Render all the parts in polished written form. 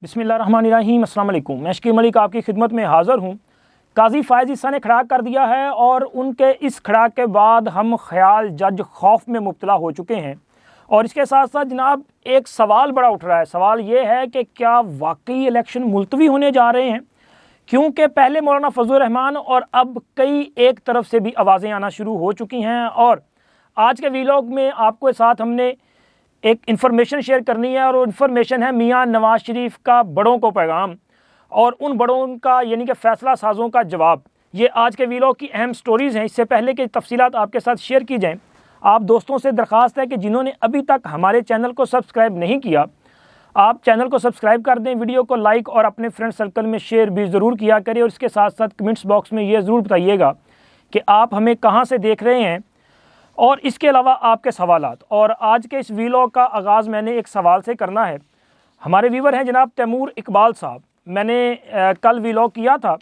बिस्मिल्लाहिर्रहमानिर्रहीम, अस्सलाम वालेकुम। मैं शकील मलिक आपकी खिदमत में हाज़िर हूँ। काजी फ़ायज़ ईसा ने खड़ाक कर दिया है और उनके इस खड़ाक के बाद हम ख्याल जज खौफ में मुब्तला हो चुके हैं। और इसके साथ साथ जनाब एक सवाल बड़ा उठ रहा है। सवाल ये है कि क्या वाकई इलेक्शन मुलतवी होने जा रहे हैं, क्योंकि पहले मौलाना फजलुर रहमान और अब कई एक तरफ से भी आवाज़ें आना शुरू हो चुकी हैं। और आज के वीलॉग में आपके साथ हमने एक इन्फॉर्मेशन शेयर करनी है, और वो इन्फॉर्मेशन है मियाँ नवाज़ शरीफ का बड़ों को पैगाम और उन बड़ों का यानी कि फ़ैसला साजों का जवाब। ये आज के वीलॉग की अहम स्टोरीज़ हैं। इससे पहले कि तफसीलात आपके साथ शेयर की जाएँ, आप दोस्तों से दरख्वास्त है कि जिन्होंने अभी तक हमारे चैनल को सब्सक्राइब नहीं किया, आप चैनल को सब्सक्राइब कर दें, वीडियो को लाइक और अपने फ्रेंड सर्कल में शेयर भी ज़रूर किया करें। और इसके साथ साथ कमेंट्स बॉक्स में ये ज़रूर बताइएगा कि आप हमें कहाँ से देख रहे हैं, और इसके अलावा आपके सवालात। और आज के इस वीलॉग का आगाज़ मैंने एक सवाल से करना है। हमारे व्यूवर हैं जनाब तैमूर इकबाल साहब। मैंने कल वीलॉग किया था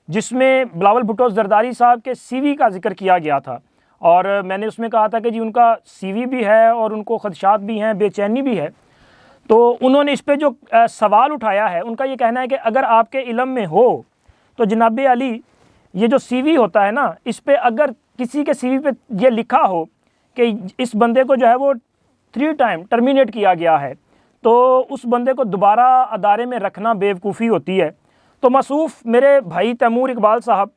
जिसमें बिलावल भुट्टो जरदारी साहब के सीवी का जिक्र किया गया था, और मैंने उसमें कहा था कि जी उनका सीवी भी है और उनको खदशात भी हैं, बेचैनी भी है। तो उन्होंने इस पर जो सवाल उठाया है, उनका ये कहना है कि अगर आपके इल्म में हो तो जनाब अली ये जो सीवी होता है ना, इस पर अगर किसी के सीवी पे ये लिखा हो कि इस बंदे को जो है वो 3 टाइम टर्मिनेट किया गया है, तो उस बंदे को दोबारा अदारे में रखना बेवकूफ़ी होती है। तो मसूफ़ मेरे भाई तैमूर इकबाल साहब,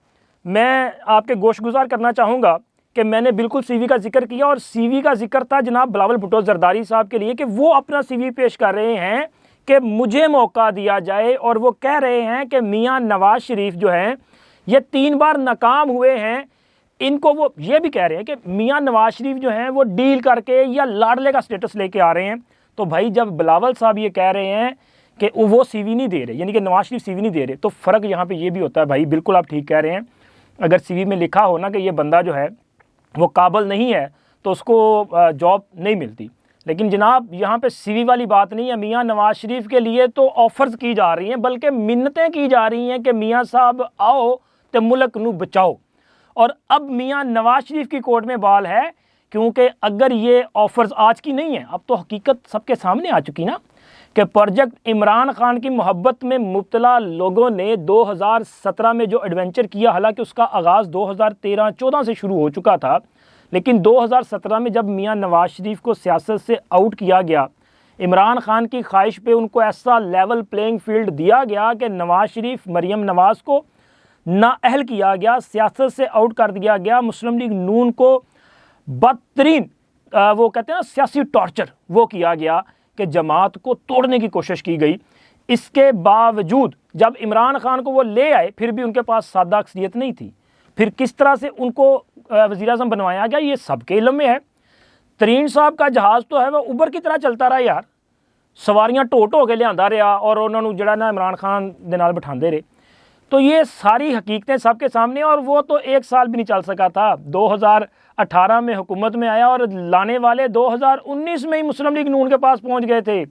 मैं आपके गोशगुजार करना चाहूँगा कि मैंने बिल्कुल सीवी का जिक्र किया, और सीवी का जिक्र था जनाब बिलावल भुट्टो जरदारी साहब के लिए कि वो अपना सीवी पेश कर रहे हैं कि मुझे मौका दिया जाए। और वो कह रहे हैं कि मियाँ नवाज़ शरीफ जो हैं ये 3 बार नाकाम हुए हैं। इनको वो ये भी कह रहे हैं कि मियाँ नवाज़ शरीफ जो हैं वो डील करके या लाडले का स्टेटस लेके आ रहे हैं। तो भाई जब बिलावल साहब ये कह रहे हैं कि वो सीवी नहीं दे रहे, यानी कि नवाज़ शरीफ सीवी नहीं दे रहे, तो फ़र्क यहाँ पे ये भी होता है। भाई बिल्कुल आप ठीक कह रहे हैं। अगर सीवी में लिखा हो ना कि ये बंदा जो है वो काबिल नहीं है तो उसको जॉब नहीं मिलती। लेकिन जनाब यहाँ पे सीवी वाली बात नहीं है। मियाँ नवाज़ शरीफ के लिए तो ऑफ़र्स की जा रही हैं, बल्कि मिन्नतें की जा रही हैं कि मियाँ साहब आओ तो मुल्क नू बचाओ। और अब मियाँ नवाज़ शरीफ की कोर्ट में बाल है, क्योंकि अगर ये ऑफ़र्स आज की नहीं है, अब तो हकीकत सबके सामने आ चुकी ना कि प्रोजेक्ट इमरान खान की मोहब्बत में मुब्तला लोगों ने 2017 में जो एडवेंचर किया, हालांकि उसका आगाज़ 2013-14 से शुरू हो चुका था, लेकिन 2017 में जब मियाँ नवाज़ शरीफ को सियासत से आउट किया गया, इमरान खान की ख्वाहिश पे उनको ऐसा लेवल प्लेइंग फील्ड दिया गया कि नवाज़ शरीफ मरियम नवाज़ को नाअहल किया गया, सियासत से आउट कर दिया गया। मुस्लिम लीग नून को बदतरीन वो कहते हैं ना सियासी टॉर्चर वो किया गया कि जमात को तोड़ने की कोशिश की गई। इसके बावजूद जब इमरान खान को वो ले आए, फिर भी उनके पास सादा अक्सरियत नहीं थी। फिर किस तरह से उनको वज़ीर-ए-आज़म बनवाया गया, ये सबके इल्म में है। तरीन साहब का जहाज़ तो है वो उबर की तरह चलता रहा यार, सवारियाँ ढो के लियांदा रहा और उन्होंने जड़ा ना इमरान खान दे नाल बिठांदे रहे। तो ये सारी हकीकतें सबके सामने, और वो तो 1 साल भी नहीं चल सका था। 2018 में हुकूमत में आया और लाने वाले 2019 में ही मुस्लिम लीग नून के पास पहुंच गए थे।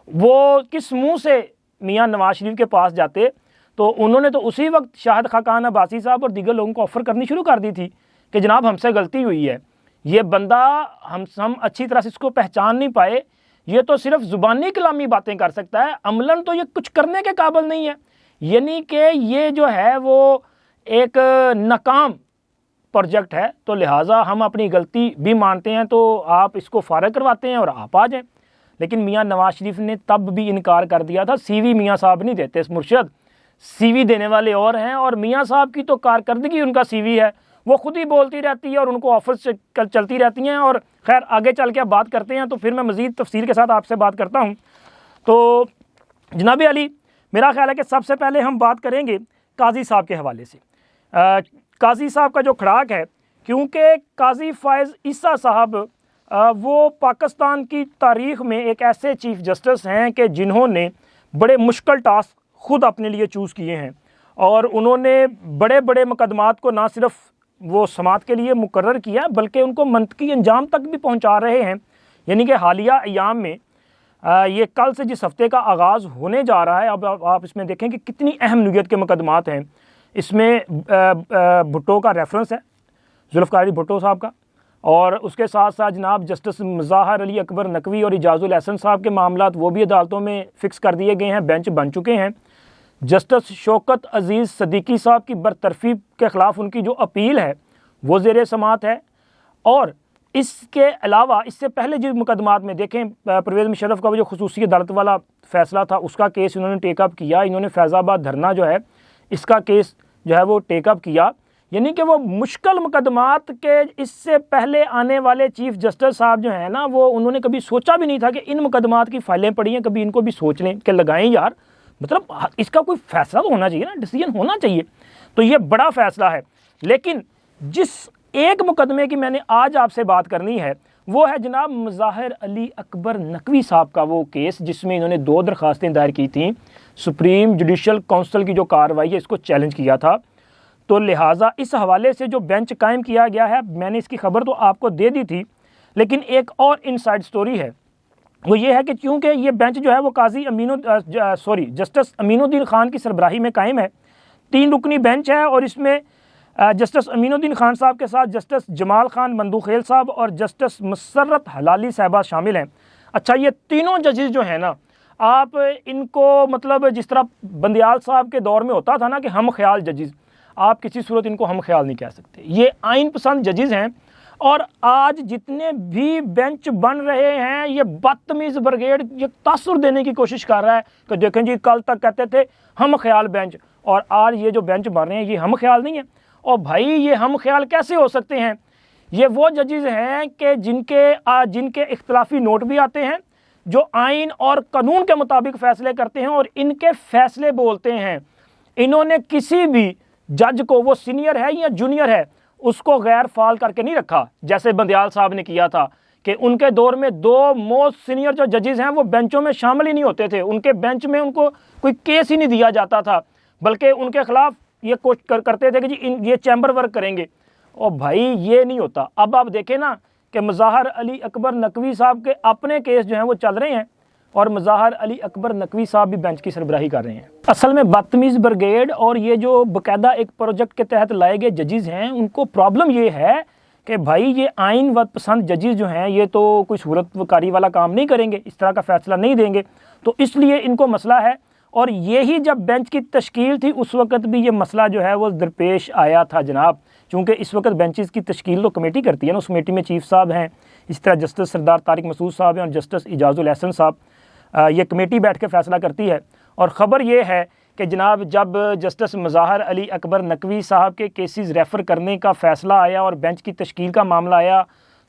वो किस मुंह से मियाँ नवाज़ शरीफ के पास जाते, तो उन्होंने तो उसी वक्त शाहिद खाकान अब्बासी साहब और दीगर लोगों को ऑफ़र करनी शुरू कर दी थी कि जनाब हमसे गलती हुई है, ये बंदा हम अच्छी तरह से इसको पहचान नहीं पाए, ये तो सिर्फ ज़ुबानी कलामी बातें कर सकता है, अमलन तो ये कुछ करने के काबिल नहीं है। यानी कि ये जो है वो एक नाकाम प्रोजेक्ट है। तो लिहाजा हम अपनी गलती भी मानते हैं, तो आप इसको फारग करवाते हैं और आप आ जाएं। लेकिन मियाँ नवाज़ शरीफ ने तब भी इनकार कर दिया था। सीवी मियाँ साहब नहीं देते मुर्शद, सीवी देने वाले और हैं। और मियाँ साहब की तो कारकर्दगी उनका सीवी है, वो खुद ही बोलती रहती है और उनको ऑफर्स चलती रहती हैं। और खैर आगे चल के आप बात करते हैं, तो फिर मैं मज़ीद तफसील के साथ आपसे बात करता हूँ। तो जनाब अली, मेरा ख्याल है कि सबसे पहले हम बात करेंगे काजी साहब के हवाले से। काजी साहब का जो खड़ाक है, क्योंकि काजी फ़ायज़ ईसा साहब वो पाकिस्तान की तारीख़ में एक ऐसे चीफ़ जस्टिस हैं कि जिन्होंने बड़े मुश्किल टास्क ख़ुद अपने लिए चूज़ किए हैं, और उन्होंने बड़े बड़े मुकदमात को ना सिर्फ वो समात के लिए मुकर्रर किया, बल्कि उनको मंतकी अंजाम तक भी पहुँचा रहे हैं। यानी कि हालिया अयाम में ये कल से जिस हफ़्ते का आगाज़ होने जा रहा है, अब आप इसमें देखें कि कितनी अहम नौइयत के मुकदमात हैं। इसमें भुट्टो का रेफरेंस है, जुल्फ़िकार अली भुट्टो साहब का, और उसके साथ साथ जनाब जस्टिस मुज़ाहर अली अकबर नकवी और इजाज़ुल एहसन साहब के मामलात वो भी अदालतों में फ़िक्स कर दिए गए हैं, बेंच बन चुके हैं। जस्टिस शौकत अज़ीज़ सदीकी साहब की बरतरफी के ख़िलाफ़ उनकी जो अपील है वो ज़ेर समात है। और इसके अलावा इससे पहले जिस मुकदमात में देखें, परवेज़ मुशर्रफ का वो जो खुसूसी अदालत वाला फ़ैसला था उसका केस इन्होंने टेकअप किया। इन्होंने फैज़ाबाद धरना जो है इसका केस जो है वो टेकअप किया। यानी कि वो मुश्किल मुकदमात के इससे पहले आने वाले चीफ़ जस्टिस साहब जो हैं ना, वो उन्होंने कभी सोचा भी नहीं था कि इन मुकदमात की फ़ाइलें पड़ी हैं, कभी इनको भी सोच लें कि लगाएं यार, मतलब इसका कोई फ़ैसला तो होना चाहिए ना, डिसीजन होना चाहिए। तो ये बड़ा फ़ैसला है। लेकिन जिस एक मुकदमे की मैंने आज आपसे बात करनी है वो है जनाब मुज़ाहिर अली अकबर नकवी साहब का वो केस, जिसमें इन्होंने 2 दरख्वास्तें दायर की थी। सुप्रीम जुडिशल काउंसिल की जो कार्रवाई है इसको चैलेंज किया था। तो लिहाजा इस हवाले से जो बेंच कायम किया गया है, मैंने इसकी खबर तो आपको दे दी थी, लेकिन एक और इनसाइड स्टोरी है। वो ये है कि चूँकि ये बेंच जो है वो जस्टिस अमीनुद्दीन खान की सरबराही में कायम है। 3 रुकनी बेंच है और इसमें जस्टिस अमीनुद्दीन खान साहब के साथ जस्टिस जमाल खान मंदूखेल साहब और जस्टिस मुसर्रत हलाली साहबा शामिल हैं। अच्छा, ये तीनों जजेस जो हैं ना, आप इनको मतलब जिस तरह बंदियाल साहब के दौर में होता था ना कि हम ख्याल जजेस, आप किसी सूरत इनको हम ख्याल नहीं कह सकते। ये आइन पसंद जजेस हैं। और आज जितने भी बेंच बन रहे हैं ये बदतमीज़ ब्रिगेड ये तासुर देने की कोशिश कर रहा है कि देखें जी कल तक कहते थे हम ख्याल बेंच, और आज ये जो बेंच बन रहे हैं ये हम ख्याल नहीं है। और भाई ये हम ख्याल कैसे हो सकते हैं? ये वो जजेस हैं कि जिनके इख्तलाफी नोट भी आते हैं, जो आइन और कानून के मुताबिक फ़ैसले करते हैं और इनके फ़ैसले बोलते हैं। इन्होंने किसी भी जज को, वो सीनियर है या जूनियर है, उसको गैर फाल करके नहीं रखा, जैसे बंदियाल साहब ने किया था कि उनके दौर में 2 मोस्ट सीनियर जो जजेस हैं वो बेंचों में शामिल ही नहीं होते थे। उनके बेंच में उनको कोई केस ही नहीं दिया जाता था, बल्कि उनके खिलाफ ये कोशिश करते थे कि जी ये चैम्बर वर्क करेंगे। और भाई ये नहीं होता। अब आप देखें ना कि मुज़ाहिर अली अकबर नकवी साहब के अपने केस जो हैं वो चल रहे हैं और मुज़ाहिर अली अकबर नकवी साहब भी बेंच की सरबराही कर रहे हैं। असल में बदतमीज़ ब्रिगेड और ये जो बाकायदा एक प्रोजेक्ट के तहत लाए गए जजेस हैं, उनको प्रॉब्लम ये है कि भाई ये आइन व पसंद जजेस जो हैं ये तो कोई सूरतकारी वाला काम नहीं करेंगे, इस तरह का फ़ैसला नहीं देंगे, तो इसलिए इनको मसला है। और यही जब बेंच की तश्कील थी उस वक़्त भी ये मसला जो है वो दरपेश आया था जनाब, चूँकि इस वक्त बेंचेस की तश्कील तो कमेटी करती है ना, उस कमेटी में चीफ़ साहब हैं, इस तरह जस्टिस सरदार तारिक मसूद साहब हैं और जस्टिस इजाज़ुल एहसन साहब, ये कमेटी बैठ के फ़ैसला करती है। और ख़बर ये है कि जनाब जब जस्टिस मुज़ाहिर अली अकबर नकवी साहब के केसेस रेफ़र करने का फ़ैसला आया और बेंच की तश्कील का मामला आया,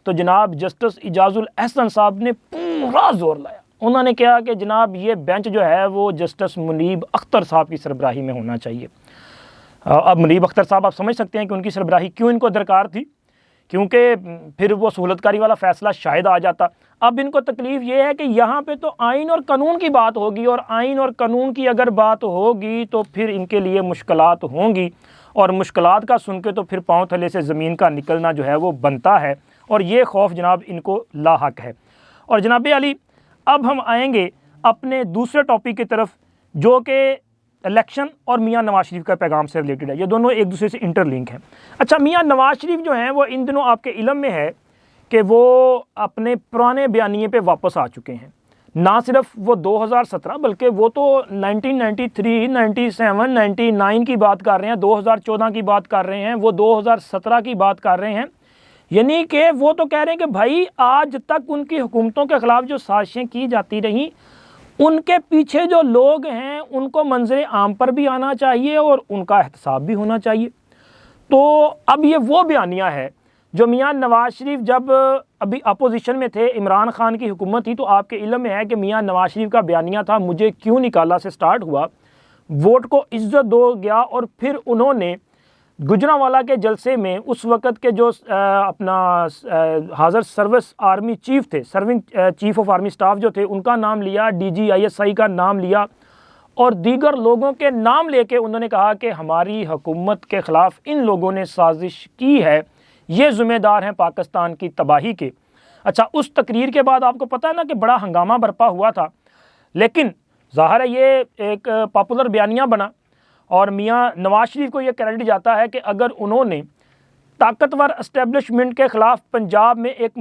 तो जनाब जस्टिस इजाज़ुल एहसन साहब ने पूरा ज़ोर लाया। उन्होंने कहा कि जनाब ये बेंच जो है वो जस्टिस मुनीब अख्तर साहब की सरबराही में होना चाहिए। अब मुनीब अख्तर साहब आप समझ सकते हैं कि उनकी सरबराही क्यों इनको दरकार थी, क्योंकि फिर वो सहूलतकारी वाला फ़ैसला शायद आ जाता। अब इनको तकलीफ़ ये है कि यहाँ पे तो आइन और कानून की बात होगी, और आइन और कानून की अगर बात होगी तो फिर इनके लिए मुश्किलात होंगी, और मुश्किलात का सुन के तो फिर पाँव थले से ज़मीन का निकलना जो है वो बनता है, और ये खौफ जनाब इनको लाहक है। और जनाब अली, अब हम आएंगे अपने दूसरे टॉपिक की तरफ, जो कि इलेक्शन और मियाँ नवाज शरीफ का पैगाम से रिलेटेड है। ये दोनों एक दूसरे से इंटरलिंक हैं। अच्छा, मियाँ नवाज शरीफ जो हैं वो इन दिनों आपके इल्म में है कि वो अपने पुराने बयानिए पे वापस आ चुके हैं। ना सिर्फ वो 2017 बल्कि वो तो 1993, 97, 99 की बात कर रहे हैं, 2014 की बात कर रहे हैं, वो 2017 की बात कर रहे हैं। यानी कि वो तो कह रहे हैं कि भाई आज तक उनकी हुकूमतों के ख़िलाफ़ जो साजिशें की जाती रहीं, उनके पीछे जो लोग हैं उनको मंजर आम पर भी आना चाहिए और उनका एहतसाब भी होना चाहिए। तो अब ये वो बयानिया है जो मियाँ नवाज शरीफ जब अभी अपोजिशन में थे, इमरान खान की हुकूमत थी, तो आपके इल्म में है कि मियाँ नवाज शरीफ का बयानिया था मुझे क्यों निकाला से स्टार्ट हुआ, वोट को इज्जत दो गया, और फिर उन्होंने गुजरांवाला के जलसे में उस वक़्त के जो अपना हाज़र सर्विस आर्मी चीफ़ थे, serving chief of army staff जो थे, उनका नाम लिया, DGISI का नाम लिया और दीगर लोगों के नाम लेके उन्होंने कहा कि हमारी हुकूमत के ख़िलाफ़ इन लोगों ने साजिश की है, ये ज़िम्मेदार हैं पाकिस्तान की तबाही के। अच्छा, उस तकरीर के बाद आपको पता है ना कि बड़ा हंगामा बरपा हुआ था, लेकिन ज़ाहिर है ये एक पॉपुलर बयानिया बना और मियाँ नवाज शरीफ को ये क्रेडिट जाता है कि अगर उन्होंने ताकतवर एस्टेब्लिशमेंट के ख़िलाफ़ पंजाब में एक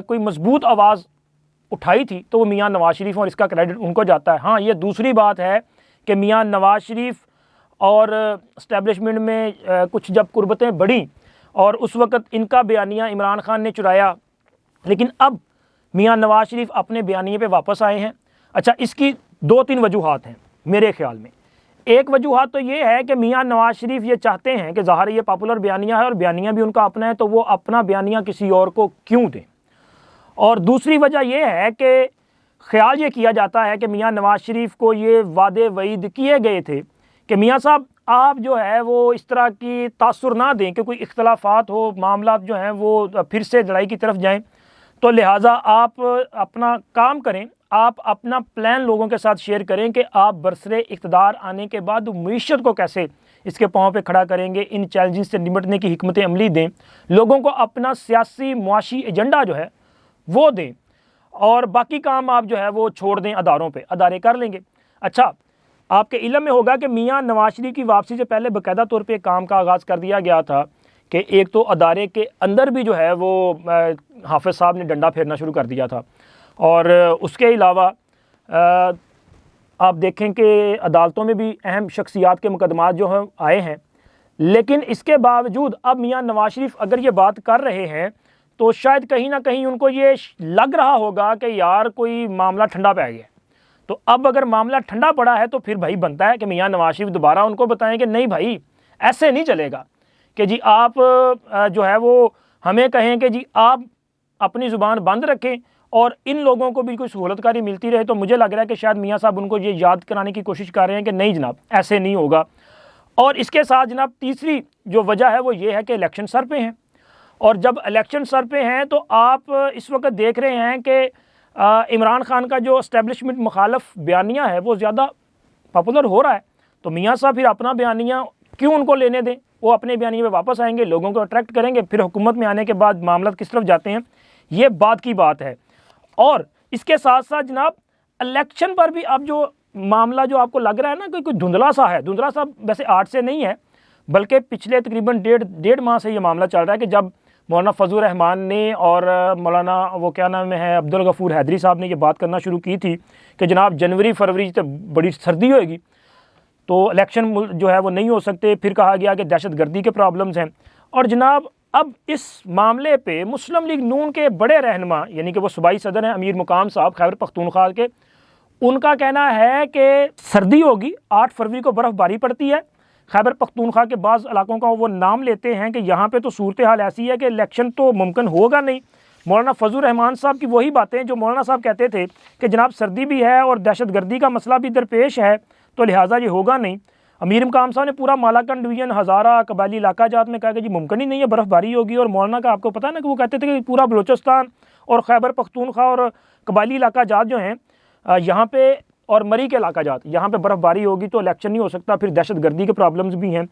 कोई मजबूत आवाज़ उठाई थी तो वो मियाँ नवाज़ शरीफ, और इसका क्रेडिट उनको जाता है। हाँ, ये दूसरी बात है कि मियाँ नवाज़ शरीफ और एस्टेब्लिशमेंट में कुछ जब कुर्बतें बढ़ी और उस वक़्त इनका बयानिया इमरान खान ने चुराया, लेकिन अब मियाँ नवाज़ शरीफ अपने बयानिए पे वापस आए हैं। अच्छा, इसकी 2-3 वजूहात हैं मेरे ख़्याल में। एक वजूहात तो ये है कि मियाँ नवाज़ शरीफ ये चाहते हैं कि ज़ाहिर ये पॉपुलर बयानिया है और बयानिया भी उनका अपना है, तो वो अपना बयानिया किसी और को क्यों दें। और दूसरी वजह यह है कि ख्याल ये किया जाता है कि मियाँ नवाज़ शरीफ को ये वादे वईद किए गए थे कि मियाँ साहब आप जो है वो इस तरह की तासुर ना दें कि कोई इख्तलाफात हो, मामला जो हैं वो फिर से लड़ाई की तरफ जाएं, तो लिहाजा आप अपना काम करें, आप अपना प्लान लोगों के साथ शेयर करें कि आप बरसरे इक़्तिदार आने के बाद मईशत को कैसे इसके पाँव पे खड़ा करेंगे, इन चैलेंज से निपटने की हिकमत अमली दें, लोगों को अपना सियासी मुआशी एजेंडा जो है वो दें, और बाकी काम आप जो है वो छोड़ दें अदारों पे, अदारे कर लेंगे। अच्छा, आपके इल्म में होगा कि मियाँ नवाज़ शरीफ की वापसी से पहले बाकायदा तौर पे काम का आगाज़ कर दिया गया था कि एक तो अदारे के अंदर भी जो है वो हाफिज़ साहब ने डंडा फेरना शुरू कर दिया था, और उसके अलावा आप देखें कि अदालतों में भी अहम शख्सियात के मुकदमात जो हैं आए हैं। लेकिन इसके बावजूद अब मियाँ नवाज़ शरीफ अगर ये बात कर रहे हैं तो शायद कहीं ना कहीं उनको ये लग रहा होगा कि यार कोई मामला ठंडा पै गया। तो अब अगर मामला ठंडा पड़ा है तो फिर भाई बनता है कि मियाँ नवाज़ शरीफ दोबारा उनको बताएं कि नहीं भाई, ऐसे नहीं चलेगा कि जी आप जो है वो हमें कहें कि जी आप अपनी ज़ुबान बंद रखें और इन लोगों को भी कोई सहूलतकारी मिलती रहे। तो मुझे लग रहा है कि शायद मियाँ साहब उनको ये याद कराने की कोशिश कर रहे हैं कि नहीं जनाब, ऐसे नहीं होगा। और इसके साथ जनाब तीसरी जो वजह है वो ये है कि इलेक्शन सर पे हैं, और जब इलेक्शन सर पे हैं तो आप इस वक्त देख रहे हैं कि इमरान खान का जो एस्टेब्लिशमेंट मुखालफ बयानिया है वो ज़्यादा पॉपुलर हो रहा है। तो मियाँ साहब फिर अपना बयानिया क्यों उनको लेने दें, वो अपने बयानिए पे वापस आएंगे, लोगों को अट्रैक्ट करेंगे, फिर हुकूमत में आने के बाद मामला किस तरफ जाते हैं, ये बात की बात है। और इसके साथ साथ जनाब इलेक्शन पर भी अब जो मामला जो आपको लग रहा है ना कि कोई धुंधला सा है, धुंधला सा वैसे आज से नहीं है बल्कि पिछले तकरीबन डेढ़ माह से ये मामला चल रहा है कि जब मौलाना फजलुर रहमान ने और मौलाना वो क्या नाम है अब्दुल गफूर हैदरी साहब ने ये बात करना शुरू की थी कि जनाब जनवरी फरवरी से बड़ी सर्दी होएगी तो इलेक्शन जो है वो नहीं हो सकते। फिर कहा गया कि दहशतगर्दी के प्रॉब्लम्स हैं, और जनाब अब इस मामले पे मुस्लिम लीग नून के बड़े रहनुमा यानी कि वो सूबाई सदर हैं अमीर मुकाम साहब खैबर पख्तूनख्वा के, उनका कहना है कि सर्दी होगी, 8 फरवरी को बर्फ़बारी पड़ती है। खैबर पख्तूनख्वा के बाज़ इलाकों का वो नाम लेते हैं कि यहाँ पे तो सूरत हाल ऐसी है कि इलेक्शन तो मुमकिन होगा नहीं। मौलाना फजलुर रहमान साहब की वही बातें जो मौलाना साहब कहते थे कि जनाब सर्दी भी है और दहशतगर्दी का मसला भी दरपेश है, तो लिहाजा ये होगा नहीं। अमीर मुकाम साहब ने पूरा मालाकंड डिवीज़न हज़ारा कबायली इलाका जात में कहा कि जी मुमकिन ही नहीं है, बर्फ़बारी होगी। और मौलाना का आपको पता है ना कि वो कहते थे कि पूरा बलूचिस्तान और खैबर पख्तूनख्वा और कबायली इलाका जात जो हैं यहाँ पे और मरी के इलाका जात यहाँ पे बर्फ़बारी होगी तो इलेक्शन नहीं हो सकता, फिर दहशतगर्दी के प्रॉब्लम्स भी हैं।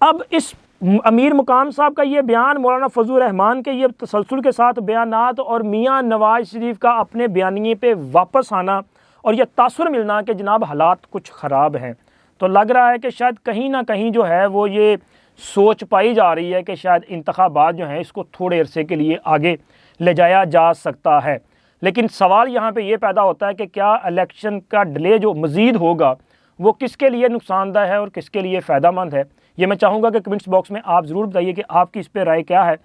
अब इस अमीर मुकाम साहब का ये बयान, मौलाना फजलुर रहमान के ये तसलसल के साथ बयानात और मियाँ नवाज़ शरीफ का अपने बयानिए पे वापस आना और यह तासुर मिलना कि जनाब हालात कुछ ख़राब हैं, तो लग रहा है कि शायद कहीं ना कहीं जो है वो ये सोच पाई जा रही है कि शायद इंतखाबात जो हैं इसको थोड़े अरसे के लिए आगे ले जाया जा सकता है। लेकिन सवाल यहाँ पे ये पैदा होता है कि क्या इलेक्शन का डिले जो मज़ीद होगा वो किसके लिए नुकसानदेह है और किसके लिए फ़ायदेमंद है। ये मैं चाहूँगा कि कमेंट्स बॉक्स में आप ज़रूर बताइए कि आपकी इस पर राय क्या है।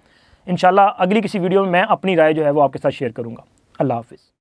इंशाल्लाह अगली किसी वीडियो में मैं अपनी राय जो है वो आपके साथ शेयर करूँगा। अल्लाह हाफ़िज़।